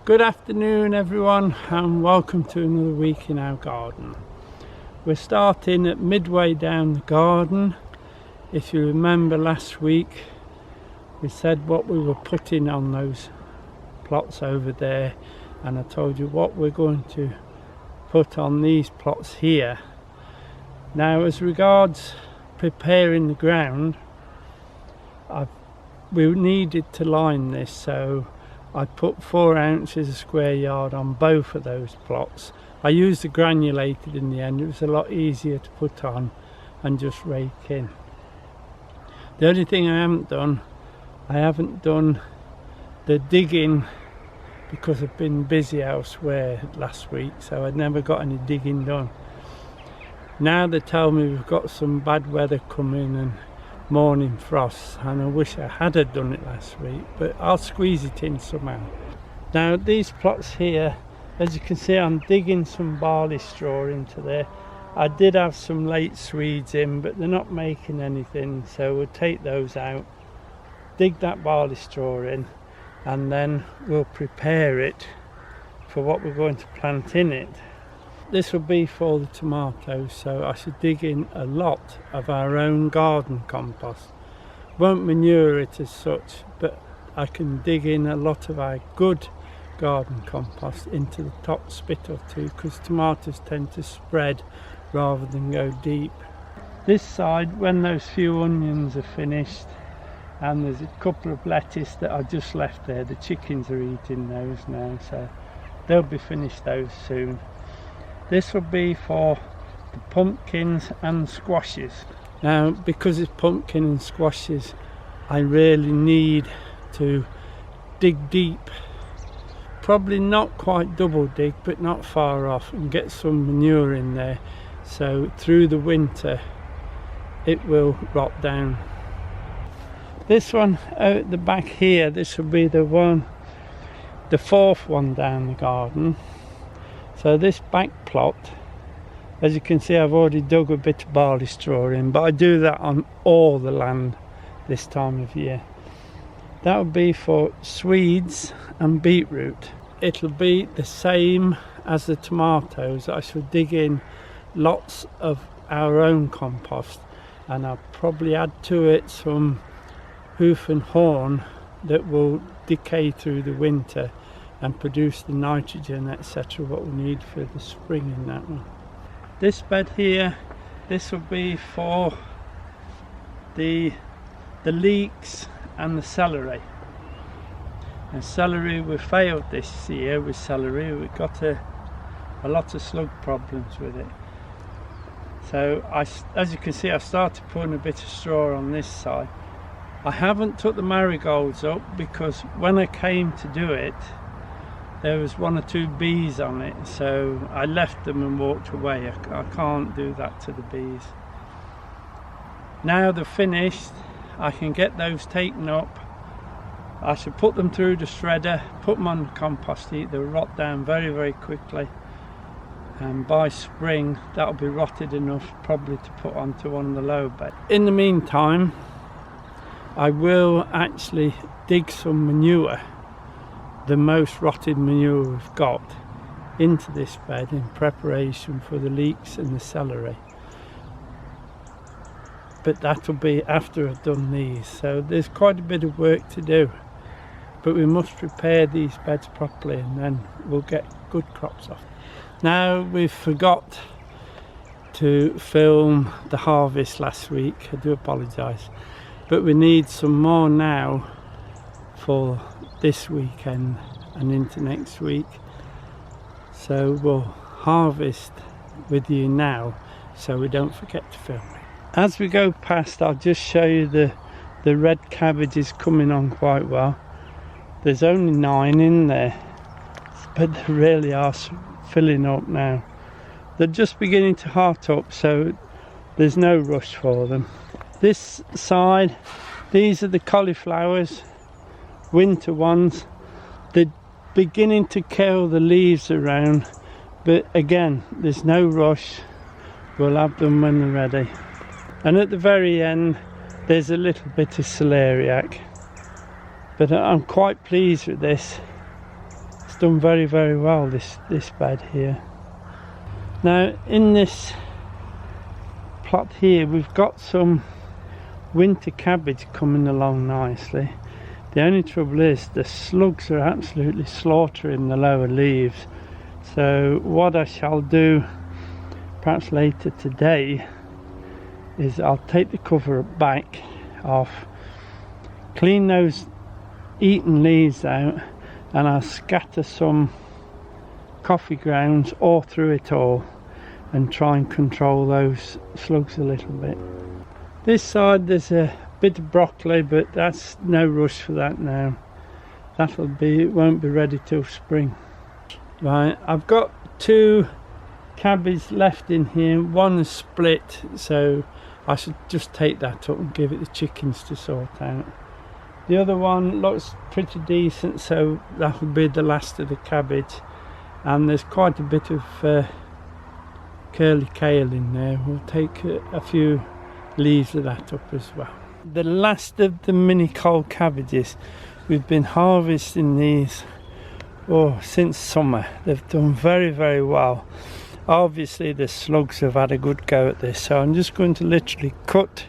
Good afternoon everyone, and welcome to another week in our garden. We're starting at midway down the garden. If you remember last week we said what we were putting on those plots over there, and I told you what we're going to put on these plots here. Now, as regards preparing the ground, we needed to line this, so I put 4 ounces a square yard on both of those plots. I used the granulated in the end. It was a lot easier to put on and just rake in. The only thing I haven't done the digging because I've been busy elsewhere last week, so I never got any digging done. Now they tell me we've got some bad weather coming and morning frosts, and I wish I had done it last week, but I'll squeeze it in somehow. Now these plots here, as you can see, I'm digging some barley straw into there. I did have some late Swedes in, but they're not making anything, so we'll take those out, dig that barley straw in, and then we'll prepare it for what we're going to plant in it. This will be for the tomatoes, so I should dig in a lot of our own garden compost. Won't manure it as such, but I can dig in a lot of our good garden compost into the top spit or two, because tomatoes tend to spread rather than go deep. This side, when those few onions are finished, and there's a couple of lettuce that I just left there, the chickens are eating those now, so they'll be finished those soon. This will be for the pumpkins and squashes. Now, because it's pumpkin and squashes, I really need to dig deep. Probably not quite double dig, but not far off, and get some manure in there, so through the winter it will rot down. This one out the back here, this will be the fourth one down the garden. So this back plot, as you can see, I've already dug a bit of barley straw in, but I do that on all the land this time of year. That will be for Swedes and beetroot. It'll be the same as the tomatoes. I shall dig in lots of our own compost, and I'll probably add to it some hoof and horn that will decay through the winter and produce the nitrogen, etc., what we need for the spring in that one. This bed here, this will be for the leeks and the celery. And celery, we failed this year with celery. We've got a lot of slug problems with it. So as you can see, I started putting a bit of straw on this side. I haven't took the marigolds up because when I came to do it, there was 1 or 2 bees on it, so I left them and walked away. I can't do that to the bees. Now they're finished, I can get those taken up. I should put them through the shredder, put them on the compost heap. They'll rot down very, very quickly, and by spring that'll be rotted enough probably to put onto one of the low beds. In the meantime, I will actually dig some manure, the most rotted manure we've got, into this bed in preparation for the leeks and the celery. But that'll be after I've done these, so there's quite a bit of work to do, but we must prepare these beds properly and then we'll get good crops off. Now, we forgot to film the harvest last week, I do apologise, but we need some more now for this weekend and into next week, so we'll harvest with you now so we don't forget to film it. As we go past, I'll just show you the red cabbage is coming on quite well. There's only 9 in there, but they really are filling up now. They're just beginning to heart up, so there's no rush for them. This side, these are the cauliflowers, winter ones. They're beginning to kill the leaves around, but again, there's no rush. We'll have them when they're ready. And at the very end, there's a little bit of celeriac, but I'm quite pleased with this. It's done very, very well, this bed here. Now in this plot here we've got some winter cabbage coming along nicely. The only trouble is the slugs are absolutely slaughtering the lower leaves. So what I shall do perhaps later today is I'll take the cover back off, clean those eaten leaves out, and I'll scatter some coffee grounds all through it all and try and control those slugs a little bit. This side there's a bit of broccoli, but that's no rush for that now. It won't be ready till spring. Right, I've got 2 cabbage left in here. One is split, so I should just take that up and give it the chickens to sort out. The other one looks pretty decent, so that will be the last of the cabbage. And there's quite a bit of curly kale in there. We'll take a few leaves of that up as well. The last of the mini cold cabbages, we've been harvesting these since summer. They've done very, very well. Obviously the slugs have had a good go at this, so I'm just going to literally cut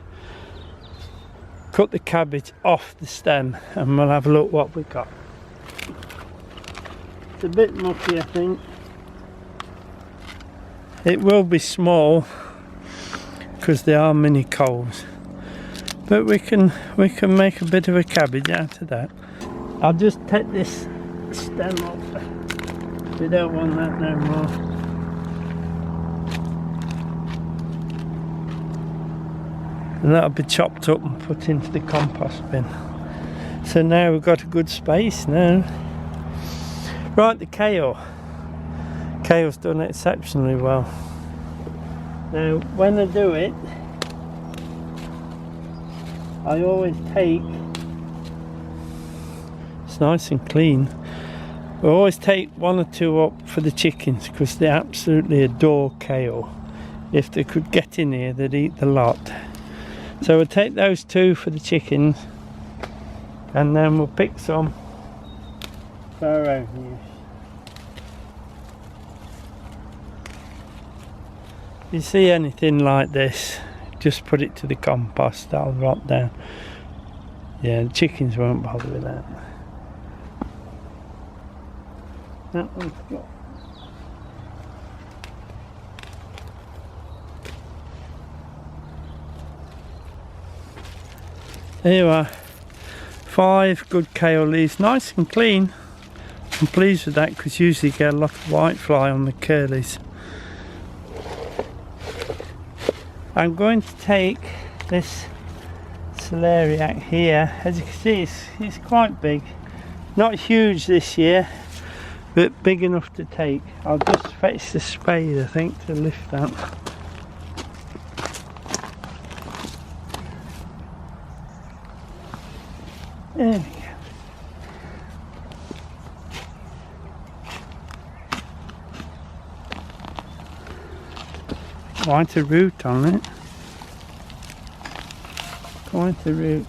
the cabbage off the stem and we'll have a look what we've got. It's a bit mucky, I think. It will be small because they are mini coals, but we can make a bit of a cabbage out of that. I'll just take this stem off. We don't want that no more. And that'll be chopped up and put into the compost bin. So now we've got a good space now. Right, the kale. Kale's done exceptionally well. Now when I do it, I always take, it's nice and clean, I always take 1 or 2 up for the chickens because they absolutely adore kale. If they could get in here, they'd eat the lot. So we'll take those 2 for the chickens, and then we'll pick some for our own use. If you see anything like this, just put it to the compost, that'll rot down. Yeah, the chickens won't bother with that. That one's got. There you are, 5 good kale leaves, nice and clean. I'm pleased with that because usually you get a lot of whitefly on the curlies. I'm going to take this celeriac here. As you can see, it's quite big. Not huge this year, but big enough to take. I'll just fetch the spade, I think, to lift that. There we go. Quite a root on it. Quite a root.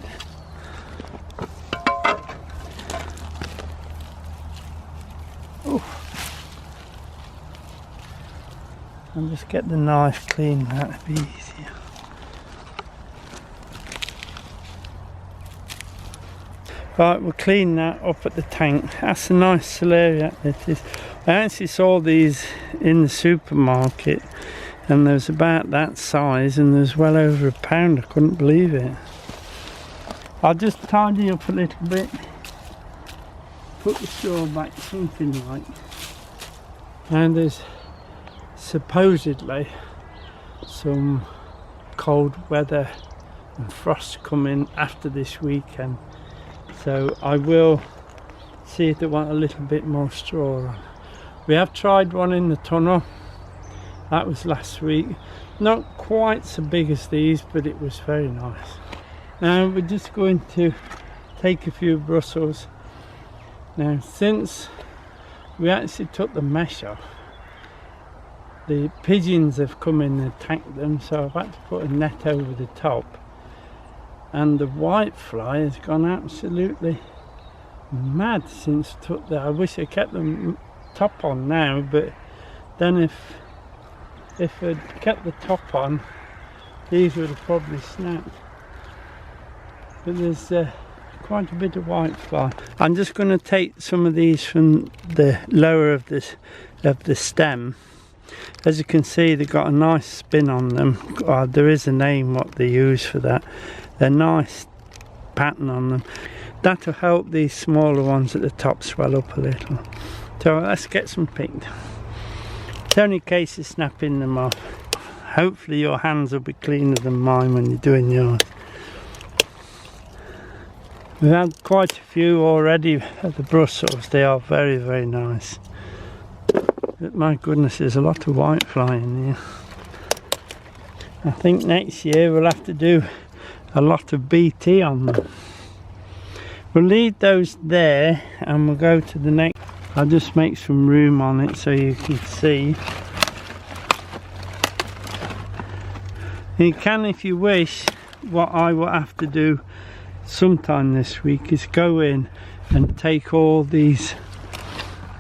Oh. I'll just get the knife clean, that'll be easier. Right, we'll clean that up at the tank. That's a nice celeriac that is. I actually saw these in the supermarket and there's about that size and there's well over £1. I couldn't believe it. I'll just tidy up a little bit, put the straw back, something like. And there's supposedly some cold weather and frost coming after this weekend. So I will see if they want a little bit more straw on. We have tried one in the tunnel. That was last week. Not quite so big as these, but it was very nice. Now we're just going to take a few Brussels. Now since we actually took the mesh off, the pigeons have come in and attacked them, so I've had to put a net over the top. And the whitefly has gone absolutely mad since I took that. I wish I kept the top on now, but then if I'd kept the top on, these would have probably snapped. But there's quite a bit of whitefly. I'm just going to take some of these from the lower of the stem. As you can see, they've got a nice spin on them. There is a name what they use for that. They're nice pattern on them. That'll help these smaller ones at the top swell up a little. So let's get some picked. It's only a case of snapping them off. Hopefully your hands will be cleaner than mine when you're doing yours. We've had quite a few already at the Brussels. They are very, very nice. But my goodness, there's a lot of whitefly in here. I think next year we'll have to do a lot of BT on them. We'll leave those there and we'll go to the next. I'll just make some room on it so you can see. You can, if you wish, what I will have to do sometime this week is go in and take all the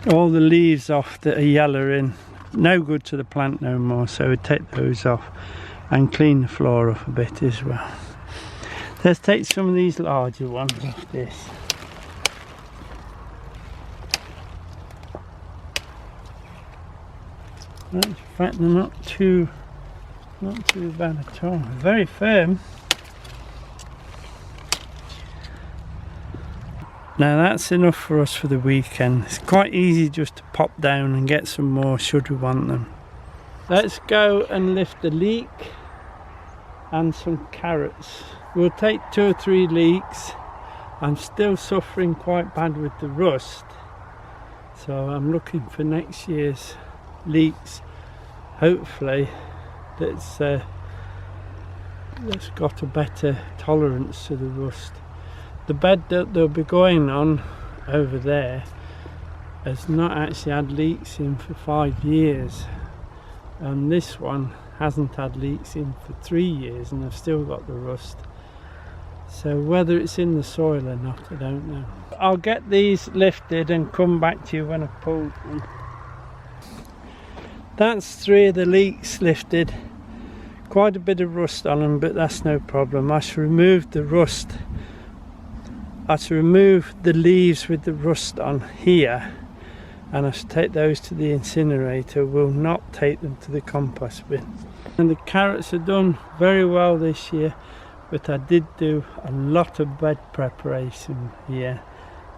leaves off that are yellowing, no good to the plant no more, so we take those off and clean the floor up a bit as well. Let's take some of these larger ones off this. In fact, they're not too bad at all. Very firm. Now that's enough for us for the weekend. It's quite easy just to pop down and get some more should we want them. Let's go and lift the leek and some carrots. We'll take 2 or 3 leeks. I'm still suffering quite bad with the rust, so I'm looking for next year's leeks. Hopefully that's got a better tolerance to the rust. The bed that they'll be going on over there has not actually had leeks in for 5 years, and this one hasn't had leeks in for 3 years, and I've still got the rust. So whether it's in the soil or not, I don't know. I'll get these lifted and come back to you when I've pulled them. That's 3 of the leeks lifted. Quite a bit of rust on them, but that's no problem. I should remove the rust. I should remove the leaves with the rust on here, and I should take those to the incinerator. Will not take them to the compost bin. And the carrots are done very well this year, but I did do a lot of bed preparation here.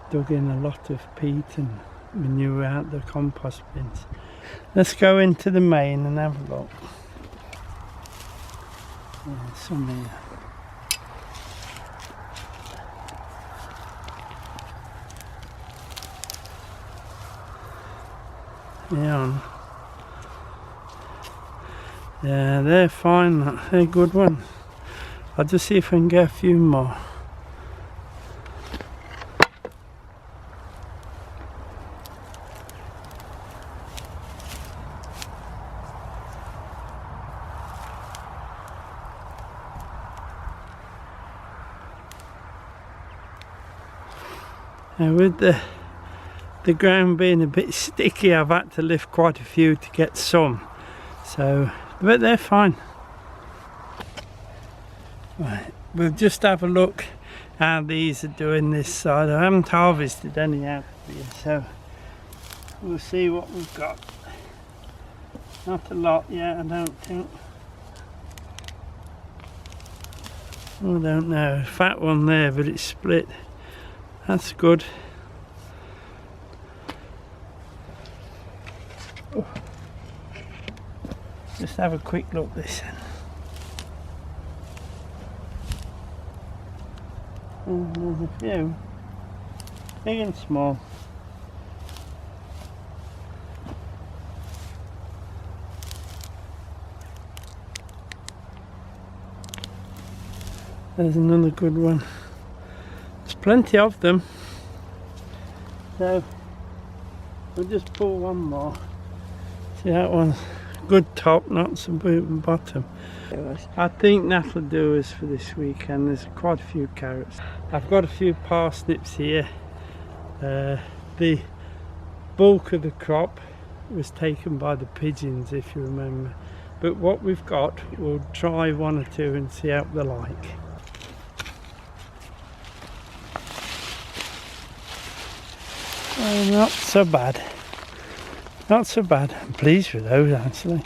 Dug in a lot of peat and manure out the compost bins. Let's go into the main and have a look. There's some here. Yeah, they're fine, they're good ones. I'll just see if I can get a few more. Now with the ground being a bit sticky, I've had to lift quite a few to get some, so but they're fine. Right, we'll just have a look how these are doing this side. I haven't harvested any out here, so we'll see what we've got. Not a lot yet, I don't think. I don't know, fat one there, but it's split. That's good. Oh. Just have a quick look this end. There's a few, big and small. There's another good one. There's plenty of them. So we'll just pull one more. See, that one's good top, not some bottom. I think that'll do us for this weekend. There's quite a few carrots. I've got a few parsnips here, The bulk of the crop was taken by the pigeons, if you remember, but what we've got, we'll try one or two and see how they like. Oh, not so bad, not so bad. I'm pleased with those actually.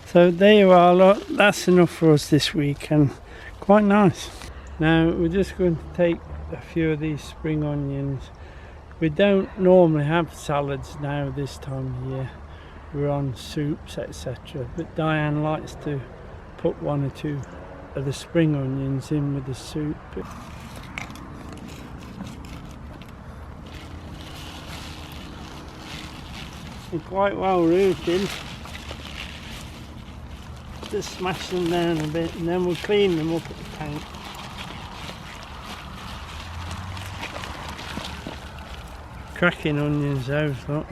So there you are, look, that's enough for us this week and quite nice. Now we're just going to take a few of these spring onions. We don't normally have salads now this time of year. We're on soups, etc. But Diane likes to put one or two of the spring onions in with the soup. They're quite well rooted. Just smash them down a bit and then we'll clean them up at the tank. Cracking onions those, look.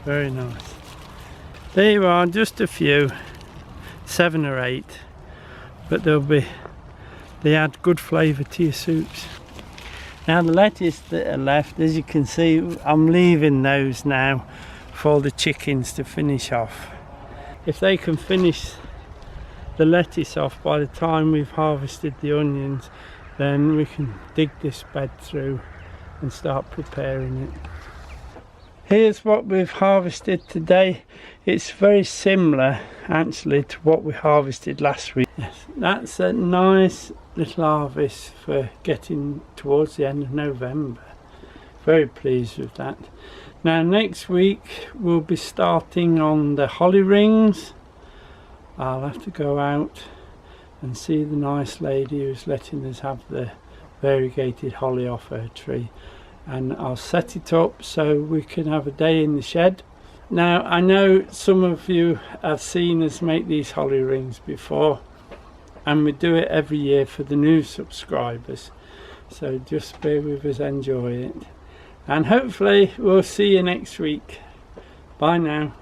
Very nice. There you are, just a few, 7 or 8, but they add good flavour to your soups. Now the lettuce that are left, as you can see, I'm leaving those now for the chickens to finish off. If they can finish the lettuce off by the time we've harvested the onions, then we can dig this bed through and start preparing it. Here's what we've harvested today. It's very similar actually to what we harvested last week. Yes, that's a nice little harvest for getting towards the end of November. Very pleased with that. Now next week we'll be starting on the holly rings. I'll have to go out and see the nice lady who's letting us have the variegated holly off her tree, and I'll set it up so we can have a day in the shed. Now I know some of you have seen us make these holly rings before, and we do it every year for the new subscribers, so just bear with us, enjoy it. And hopefully we'll see you next week. Bye now.